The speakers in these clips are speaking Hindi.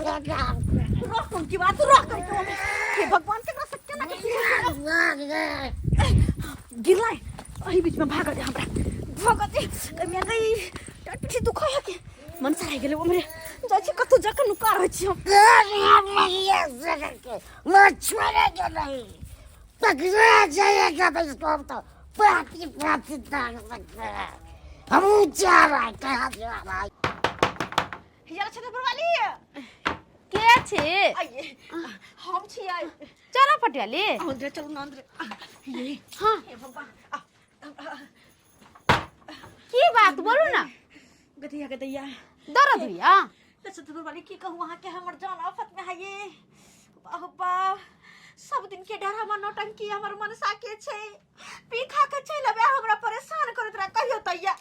रोक उनकी बात रोक करके हे भगवान के ना सत्य ना गिरलाय अही बीच में भाग दे हमरा भाग दे मैं गई टट्टी दुखा है के मन सारे गेले हमरे जाची कतु जाके नुका रह छी हम मछुआरे के नहीं पकड़ा जाएगा बस तो पाती पाती दाग सकते हैं हम जा रहा कहाँ जा रहा यार छतरपुर वाली के छे आइए हम छी आई चलो पटियाली अंदर चलो ना अंदर ये हाँ हे भगवान की बात बोलू ना गतिया गतिया दर्द हुआ छतरपुर वाली की कहूँ वहाँ के हमर जान आफत में है ये बाबा सब दिन के डर हमर नौटंकी हमर मन साके छे पीखा के चल आबे हमरा परेशान करत रह कहियो तैया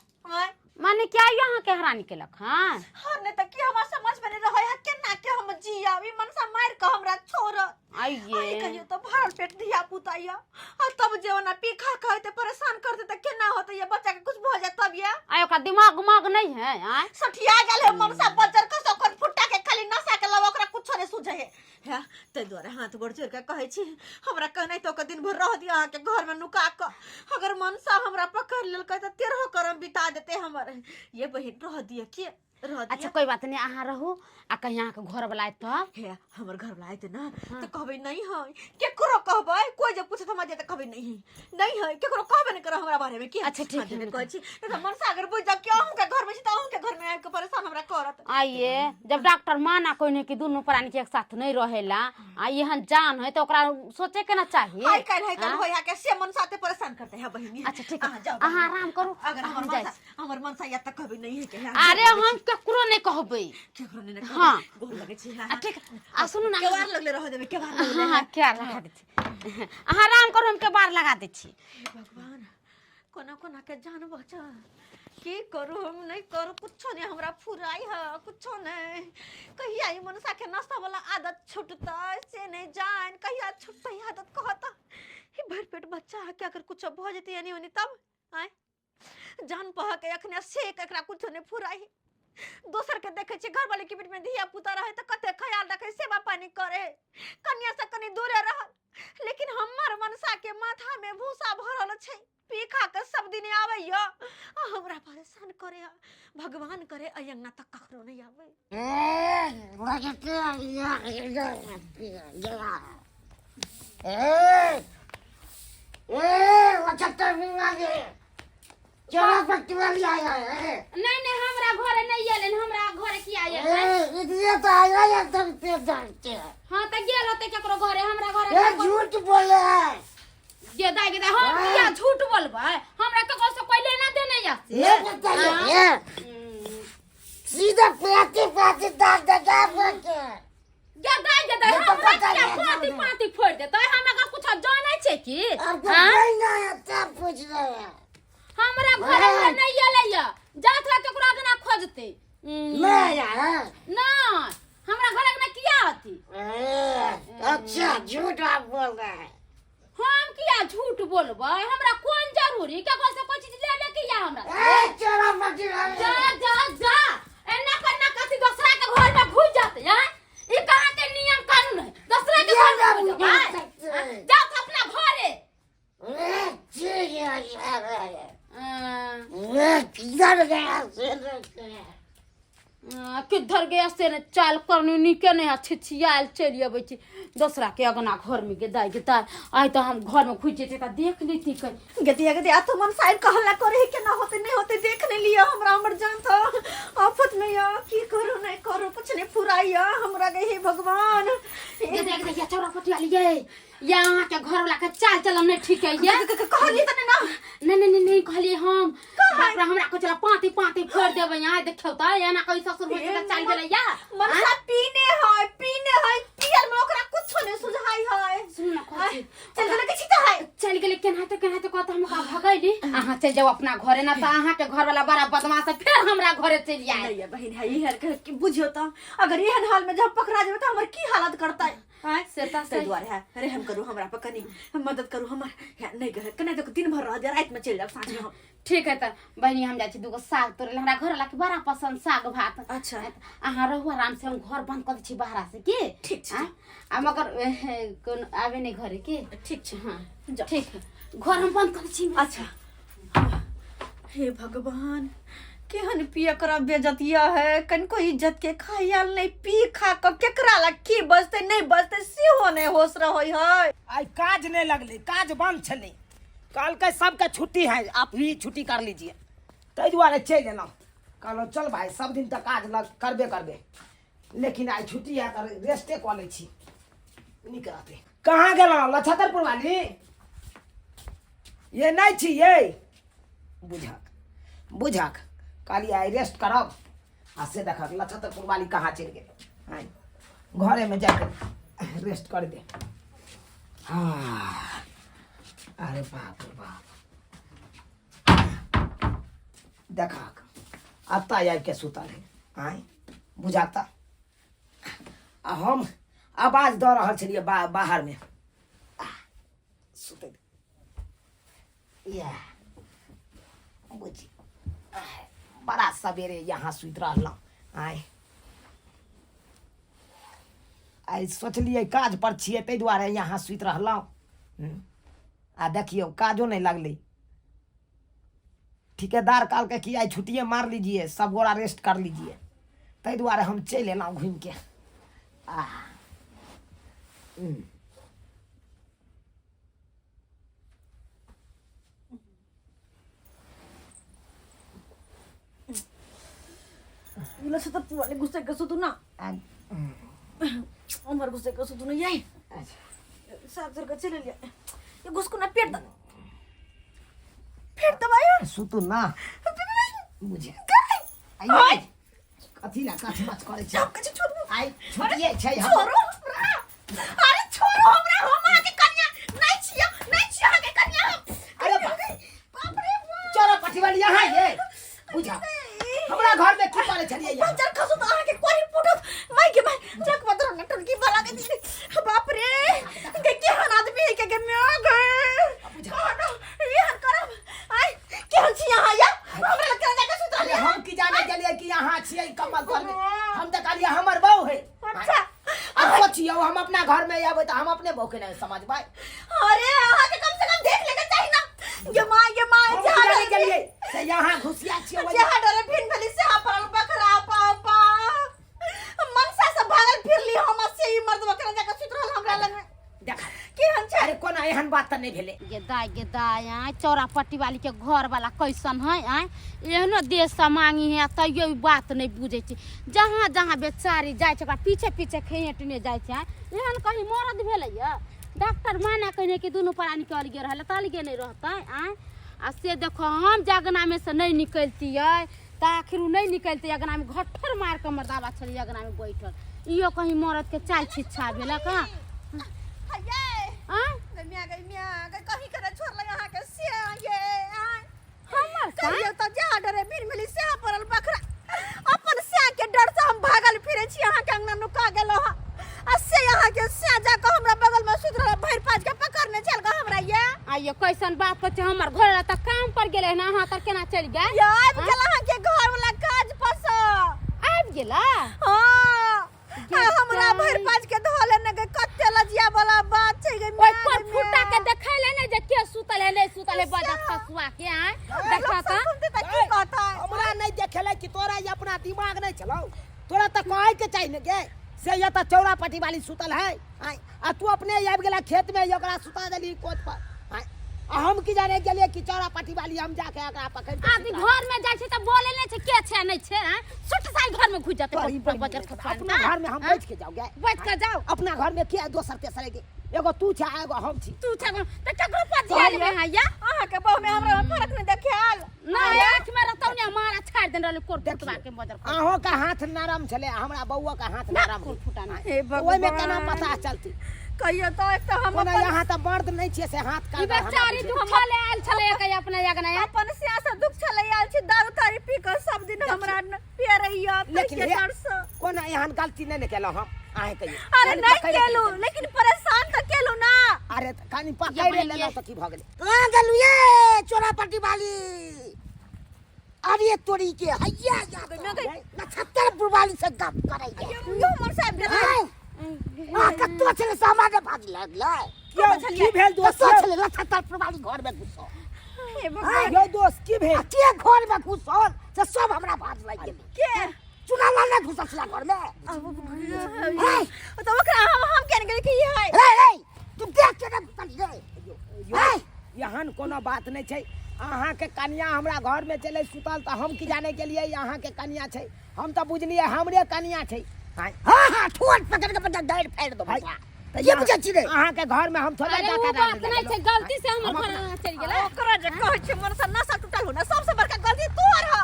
माने क्या यहाँ के हरानी के लख हाँ हर ने तक हमरा समझ में नहीं रहे है केना के हम जिया भी मन सा मार के हमरा छोड़ आइए कहियो तो भरल पेट दिया पुताया और तब जेवना पीखा कहते परेशान करते त केना होते ये बच्चा के कुछ हो जाए तब ये आयो का दिमाग उमाग नहीं है आय सठिया गेले मन सा बजर के सकन फुट्टा के खाली नसा के लव ओकरा कुछ नहीं सुझे है ते द्वारा हाथ गोड़ जोड़ के कहै छी हमरा कहनै तो के दिन भर रह दिया के घर में नुका के अगर मन सा हमरा पकड़ लेल के त 13 करम बिता देते हमर ये बहिन रह दिया के अच्छा कोई बात नहीं आहा रहू आ कहीं यहाँ के घर वाला तो हे हमर घर वाला आते ना तो कहबे नहीं है केकरो कहबे कोई जब पूछत हम जे त कहबे नहीं है केकरो कहबे नहीं कर हमरा बारे में की अच्छा ठीक है कहै छी त मन सागर बुझ जा क्यों के घर में छी त के घर में आके परेशान हमरा करत आइए जब डॉक्टर माना कोई नहीं कि दोनों प्राणी के एक साथ नहीं रहेला आ यहन जान है तो ओकरा सोचे के ना चाहिए हाय काल होया के से मन साथे परेशान करते है बहिनी अच्छा ठीक है आहा आराम करू अगर हमर मन सा या त कहबे नहीं है के अरे हम केकरो नहीं कहबै केकरो नहीं हां गोल लगे छी ठीक आ सुनु ना केवार लगले रह देबे केवार लगले हां क्या लगा दे छी आहा आराम करू हम के बार लगा दे छी भगवान कोना कोना के जान बचा की करू हम नहीं करू कुछ नहीं हमरा फुराई है कुछ नहीं कहिया ई मनसा के नाश्ता वाला आदत छूटता से नहीं जान कहिया छूटता आदत कहता ही भर पेट बच्चा है कि अगर कुछ भ जते यानी होनी तब आय जान पह के अखने से एकरा कुछ नहीं फुराई दोसर के देखे छी घर वाले के बीच में धिया पुता रहे त कते ख्याल रखे सेवा पानी करे कन्या से कनी दूरे रह लेकिन हमर मनसा के माथा में भूसा भरल छै पीखा के सब दिन आबैया हमरा परेशान करे भगवान करे अयंगना तक कखरो नहीं आवे चला पट्टी वाली आया है नहीं हमरा घरे नहीं आलन हमरा घरे की आया है इतने तो आया एकदम पे जानते हैं हां त गेल होते केकरो घरे हमरा घरे ये झूठ बोले है ये दाई हम क्या झूठ बोलबै हमरा के से कोई लेना देना यासे ये बताइए सीधा पाती पाती दाग दगा के क्या दाई हमरा क्या पाती फोड़ देतै हमरा का कुछ जानै छै की हां नहीं आता पूछ रहे हैं हमरा घरे में नहीं आलैया जात ला केकरो आगना खोजते मैं यार नहीं हमरा घरे में किया आती अच्छा झूठ आप बोल रहे हैं हम किया झूठ बोलबै हमरा कोन जरूरी केकरो से कोई चीज ले के या हमरा चला मत जा एना करना कथि दूसरा के घर में घुस जाते हैं ई कहां के नियम कानून है दूसरा के घर में घुस जाते जा अपना घरे किधर गया किधर गया से ने चाल करनी निके नहीं छिछियाल चली आबै छी दूसरा के अगना घर में के दाई आई तो हम घर में घुस जेते त देख लेती कहीं गतिया तो मन साइड कहला करे के ना होते नहीं होते देखने लिया हमरा हमर जान तो आफत में या की करो नहीं करो कुछ नहीं फुराइया हमरा के हे भगवान गतिया चौरा पटी वाली ये यहाँ के घर वाला के चाल चलन नहीं ठीक है ये कहली त ना नहीं कहली हम हमरा को चला पाती पाती फोड़ देबे यहाँ देखौ त या ना कोई ससुर हो के चाल गेलै या मनसा पीने है पियल में ओकरा कुछ नहीं सुझाई है सुन ना कहै चल गेले के छिता है चल गेले केना त कहत हम का भगैली अहाँ चल जाओ अपना घरे ना त अहाँ के घर वाला बड़ा बदमाश है फिर हमरा घरे चली आए नहीं बहन है ई हर के बुझियो त अगर एहन हाल में जब पकड़ा जेबे त हमर की हालत करता है से द्वारे है रहम करू हमरा पर कनी मदद करू हमर नहीं गए कने तो दिन भर रह दे रात में चल जाओ साँझ में ठीक है त बहनी हम जाय छी दुगो साग तोड़े हमरा घर वाला के बड़ा पसंद साग भात। अच्छा अहाँ रहू आराम से हम घर बंद कर छी बाहर से की ठीक छै आ मगर कोन आवे नहीं घरे की ठीक छै हां जा ठीक है घर हम बंद कर छी। अच्छा हे भगवान केहन पिया करा बेजतिया है कनको इज्जत के खायल नहीं पी खा कब केकरा लग की बजते नहीं बजते सेहो नहीं होश रहोय है। आई काज नहीं लगले काज बंद छले कल के सबके छुट्टी है आप भी छुट्टी कर लीजिए तै दुआरे चल एलौ कहलो चल भाई सब दिन तक काज लग करबे लेकिन आज छुट्टी है तो रेस्टे कऽ लै छी निकलते। कहाँ गेलो लछतरपुर वाली ये नहीं छी ये बुझक काली आई रेस्ट करब आ से देखक लछतरपुर वाली कहाँ चल गेल आई घरे में जाके रेस्ट कर दे। हाँ अरे बाप रे बाप देखक अत्ता आबि के सुतल है आई बुझाता आ हम आवाज दऽ रहल छलियै बाहर में सुते या बुझी बड़ा सवेरे यहाँ सुत रहलहुँ आई सोचलिए काज पर छिए ताहि दुआरे यहाँ सुत रहलहुँ आ देखियो काजो नहीं लगले ठेकेदार काल के कि आई छुट्टिए मार लीजिए सब गोरा रेस्ट कर लीजिए ताहि दुआरे हम चल एलहुँ घूम के लछतरपुर वाले गुस्से के सुतू ना उमर गुस्से के सुतू ना यही सात जर का चले लिया ये घुसको ना पेट दबाया सुतू ना मुझे आई कथी ला काछ बात करे छ कछ छोड़ आई छुटिए छै छोड़ो अरे छोड़ो हमरा हम आके कन्या नहीं छिया के कन्या अरे बाप रे चोरा पठिवाली यहाँ ये बुझा हमरा घर में की करे छलिए यहाँ जर खसु तो आके कोरी फुटत माई के माई जक पत्थर न टनकी बला के दी बाप रे के केहन आदमी है के में आ गए ये करब आई केहन छी यहाँ या हमरा लग जाके सुतल अरे हम की जाने गेलिए कि यहाँ छिए कमल घर में हम त कहलिए हमर बहू है। अच्छा अब सोचियो हम अपना घर में आबे तो हम अपने बहू के नहीं समझबै। अरे आहा के कम से कम देख लेके चाहिए ना ये माँ जहाँ जाने गेलिए से यहाँ घुसिया छिए जहाँ डरे भिन भली से परल बकरा पापा मनसा से भागल फिरली हम से ही मर्द बकरा जाके सुत रहल हमरा लग में देखा केहन छै। अरे कोना एहन बात त नहीं भेले गे दाई आय चौरापट्टी वाली के घर वाला कैसन है आय एहनो देश से मांगी है तैयो बात नहीं बुझे छी जहाँ जहाँ बेचारी जाय छै पीछे पीछे खेटने जाय छै एहन कहीं मरद भेलै या डॉक्टर माना कहने कि दोनों प्राणी के अलगे रहले त अलगे नहीं रहतै आय आ से देखो हम जगना में से नहीं निकलतियै त आखिर नहीं निकलते अगना में घट्ठर मार के मर्दावा छली अगना में बैठल इहो कहीं मरद के चाय छिच्छा भेला का गमिया कहीं करे छोड़ले यहाँ के से ये हमर कहियो त जा डरे बिन मिली से परल बकरा अपन से के डर से हम भागल फिरे छी यहाँ के अंगना नुका गेलो आ से यहाँ के से जा के हमरा बगल में सुत रह भैर पाज के पकड़ने चल ग हमरा ये आइयो कैसन बात कर छ हमर घर त काम पर गेले ना हां तर केना चल गए या आबि गेल यहाँ के घर वाला काज पस आबि गेला हां हमरा भैर पाज के धोले न के कत्ते लजिया वाला बात छै गे कोई पर फुटा के देखैले नै जे के सुतल है नहीं सुतल है बजत खसुआ के आय देखा त सुनते त की कहता हमरा नहीं देखेले कि तोरा ये अपना दिमाग नहीं चलाओ तोरा त कहे के चाहिए के से ये त चौरापट्टी वाली सुतल है आ तू अपने आबि गेला खेत में ओकरा सुता देली कोच पर हम की जाने गेलिए कि चौरापट्टी वाली हम जाके एकरा पकड़ के आदमी घर में जाय छै त बोले नै छै के छै नहीं छै सुट साल घर में घुस जाते पर बजत खसुआ अपना घर में हम बैठ के जाओगे बैठ के जाओ अपना घर में के दोसर तेसर के एगो तू छै एगो हम छी तू छ त ककरो पर ध्यान में है या अहाँ के बहु में हमरा फर्क नहीं देखाल ना आंख में रहतौ ने मारा छाड़ देन रहले कोट फुटवा के बजर अहो का हाथ नरम छले हमरा बौआ का हाथ नरम फुटा ना हे ओइ में केना भगवान पता चलती कहियो तो एक तो हम कोना यहाँ त मर्द नहीं छे से हाथ का ई बेचारी दुख छले आयल छले के अपना यगना अपन सियासत दुख चले आल छी दारू तारी पी के सब दिन हमरा पिए रहिया लेकिन के डर से कोना एहन गलती नहीं केलो हम आहे कहिए अरे नहीं केलू लेकिन परेशान त केलू ना अरे कानी पकड़ ले लो त की भ गेले कहां गेलू ये चोरापट्टी वाली अरे तोरी के हैया नक्षत्रपुर वाली से गप करे यो हमर साहब गेल आ कत्तो छले सामान भाग लागले की भेल दोस्त तो छले नक्षत्रपुर वाली घर में घुसो हे भगवान यो दोस्त की भेल के घर में घुसो से सब हमरा भाग लाग गेल के चुना लाल घुसो छला घर में तो ओकरा हम केन गेल कि है रे तू देख के ना यहाँ कोनो बात नहीं छै अहाँ के कन्या हमरा घर में चले सुतल तो हम की जाने के लिए यहाँ के कन्या छै हम तो बुझलिए हमरे कन्या छै हां ठोट पकड़ के पटा डाइर फेर दो भैया ये बुझे छी रे अहाँ के घर में हम थोड़ा अरे वो बात नहीं छै गलती से हमर घर चल गेलै ओकरा जे कहै छै मन से नशा टूटल हो ना सबसे बड़का गलती तोर हो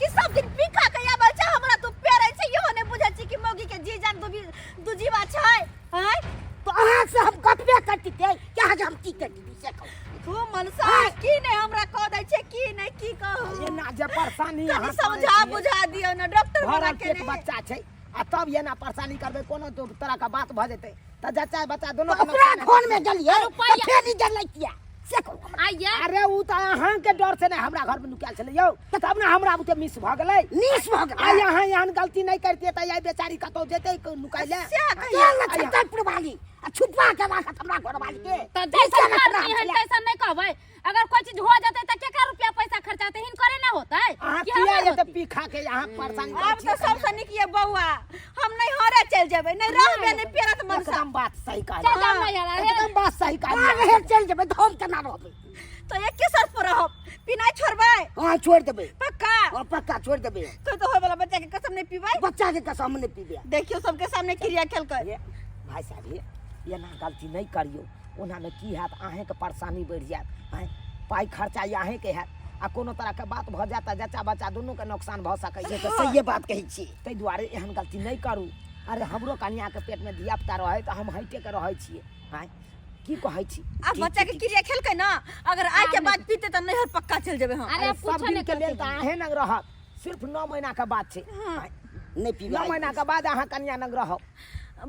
कि सब दिन पीखा के आबल छै हमरा तू पेरै छै इहो नहीं बुझै छी कि मौगी के जी जान दू जीवा छै हैं तो अहाँ से हम गपबे करती थे क्या हम की करती से कहू तू मनसा की नहीं हमरा कह दै छै की नहीं की कहू ये ना जे परेशानी तनी समझा बुझा दियो ना डॉक्टर बना के एक बच्चा छै आ तब ये ना परेशानी करबे कोनो तो तरह का बात भ जेतै त जच्चा बच्चा दोनों के ओकरा घर में गेलिए रुपया। तो फेर इधर लग किया से कहू आइया अरे उ त अहाँ के डर से नहीं हमरा घर में नुकाल छले यौ तब ना हमरा बुते मिस भ गेलै नीस भ आ गेल यहाँ यहाँ गलती नहीं करती त ये बेचारी कतौ जेतै नुकाइले केल न छतरपुर वाली आ छुपवा के राखत हमरा घर वाली के तो जैसा करती है तैसा नहीं कहबै अगर कोई चीज हो जाते तो क्या रुपया पैसा खर्चाते हिन करे ना होता है अहाँ कि किया हमर ये होतै? पीखा के यहाँ परेशान अब तो सबसे निक ये बउआ हम नहीं हरे चल जेबै नहीं रहबे नहीं पेरत मनसा एकदम बात सही चल कहली जा ना यार अरे एकदम बात सही आ कहली रहे चल जेबै तो हम केना रहबै तो एक के सर पर रहब पिनाई छोड़बै हां छोड़ देबै पक्का और पक्का छोड़ देबै तो होय वाला बच्चा के कसम नहीं पीबै बच्चा के कसम नहीं पीबे देखियो सबके सामने क्रिया खेल कर ये भाई साहब ये ना गलती नहीं करियो ओना में की हैत अहें के परेशानी बढ़ जात हैं पाई खर्चा अहें के हैत आ कोनो तरह के बात भ जाता जच्चा बच्चा दोनों के नुकसान भ सकै छै तो सही बात कही छी तै दुआरे एहन गलती नहीं करू अरे हमरो कन्या के पेट में धिया पुता रहे तो हम हटे के रहे छिए हैं की कहै छी अब बच्चा के क्रिया खेल के ना अगर आज के बाद पीते तो नहर पक्का चल जेबै हम अरे अरे सब पूछो दिन नहीं के लेल करते त अहें नग रहत सिर्फ 9 महीना के बाद छै हाँ। हैं? नहीं पीबे 9 महीना के बाद अहाँ कन्या नग रहब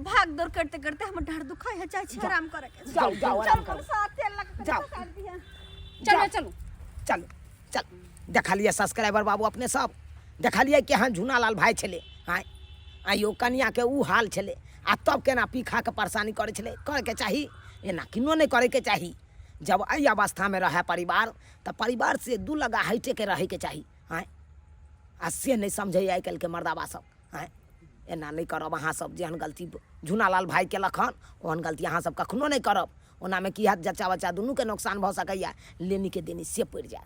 भाग दौड़ करते करते हम ढार दुखाई है चाहे आराम करे के जाओ, जाओ, आराम करो। साथ तेल लगा जाओ। चलो चलो चल चल देखलिए सब्सक्राइबर बाबू अपने सब देखलिए कि हाँ झूनालाल भाई छले हाँ आइयो कन्या के ऊ हाल छले आ तब केना पी खा के परेशानी करे छले करे के चाही एना किनो नहीं करे के चाही जब एहि अवस्था में रहे परिवार तो परिवार से दू लगा हटे के रहे के चाही हाँ आ से नहीं समझे आई कल के मर्दाबा सब हाँ एना नहीं करब अहाँ सब जेहन गलती झूनालाल भाई केलक हन ओहन गलती अहाँ सब कखनो नहीं करब ओना में की हैत जच्चा बच्चा दुनू के नुकसान भ सकैया लेनी के देनी से पड़ जाए